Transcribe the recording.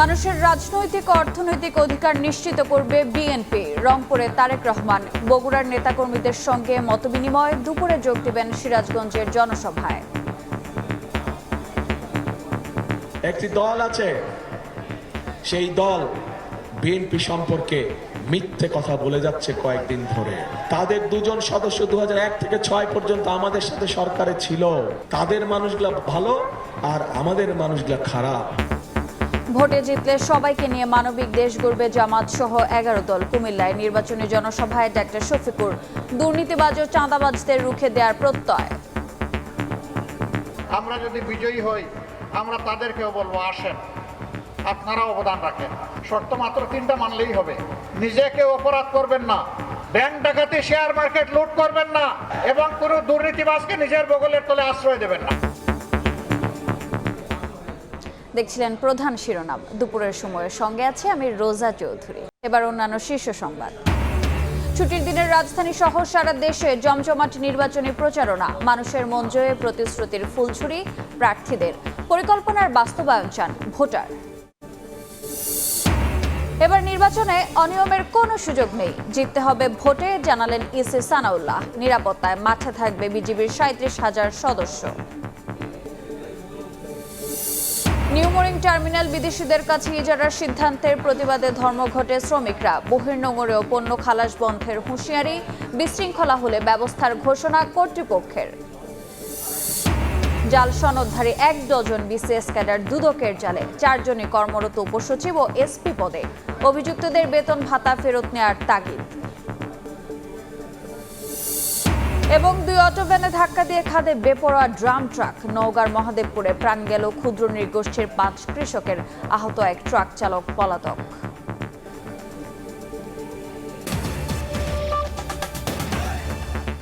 মানুষের রাজনৈতিক ও অর্থনৈতিক অধিকার নিশ্চিত করবে বিএনপি। রংপুরে তারেক রহমান, বগুড়ার নেতাকর্মীদের সঙ্গে মতবিনিময়। দুপুরে যোগ দেবেন সিরাজগঞ্জের জনসভায়। একটি দল আছে, সেই দল বিএনপি সম্পর্কে মিথ্যে কথা বলে যাচ্ছে কয়েকদিন ধরে। তাদের দুজন সদস্য 2001 থেকে 6 পর্যন্ত আমাদের সাথে সরকারে ছিল। তাদের মানুষগুলা ভালো আর আমাদের মানুষগুলা খারাপ। ভোটে জিতলে সবাইকে নিয়ে মানবিক দেশ গড়বে জামাত সহ 11 দল। কুমিল্লায় নির্বাচনী জনসভায় ডাক্তার শফিকুর, দুর্নীতিবাজ ও চাঁদাবাজদের রুখে দেওয়ার প্রত্যয়। আমরা যদি বিজয়ী হই, আমরা তাদেরকেও বলবো, আসেন আপনারা অবদান রাখেন। শর্ত মাত্র 3টা মানলেই হবে। নিজেকে অপরাধ করবেন না, ব্যাংক ডাকাতি, শেয়ার মার্কেট লুট করবেন না, এবং কোনো দুর্নীতিবাজকে নিজের বগলের তলে আশ্রয় দেবেন না। দেখছিলেন প্রধান শিরোনাম। দুপুরের সময়ের সঙ্গে আছে আমি রোজা চৌধুরী। এবার অন্যান্য শীর্ষ সংবাদ। ছুটির দিনের রাজধানী সহ সারা দেশে জমজমাট নির্বাচনী প্রচারণা। মানুষের মন জয়ে প্রতিশ্রুতির ফুলঝুরি প্রার্থীদের। পরিকল্পনার বাস্তবায়ন চান ভোটার। এবার নির্বাচনে অনিয়মের কোনো সুযোগ নেই, জিততে হবে ভোটে, জানালেন ইসি সানাউল্লাহ। নিরাপত্তায় মাঠে থাকবে বিজিবির 37,000 সদস্য। নিউ মোরিং টার্মিনাল বিদেশিদের কাছে ইজারার সিদ্ধান্তের প্রতিবাদে ধর্মঘটে শ্রমিকরা। বহির্নোঙরেও পণ্য খালাস বন্ধের হুঁশিয়ারি। বিশৃঙ্খলা হলে ব্যবস্থার ঘোষণা কর্তৃপক্ষের। জাল সনদধারী 1 ডজন বিসিএস ক্যাডার দুদকের জালে। 4 জনই কর্মরত উপসচিব ও এসপি পদে। অভিযুক্তদের বেতন ভাতা ফেরত নেওয়ার তাগিদ। এবং 2 অটোভ্যানে ধাক্কা দিয়ে খাদে বেপরোয়া ড্রাম ট্রাক। নওগাঁর মহাদেবপুরে প্রাণ গেল ক্ষুদ্র নৃগোষ্ঠীর 5 কৃষকের। আহত 1 ট্রাক চালক পলাতক।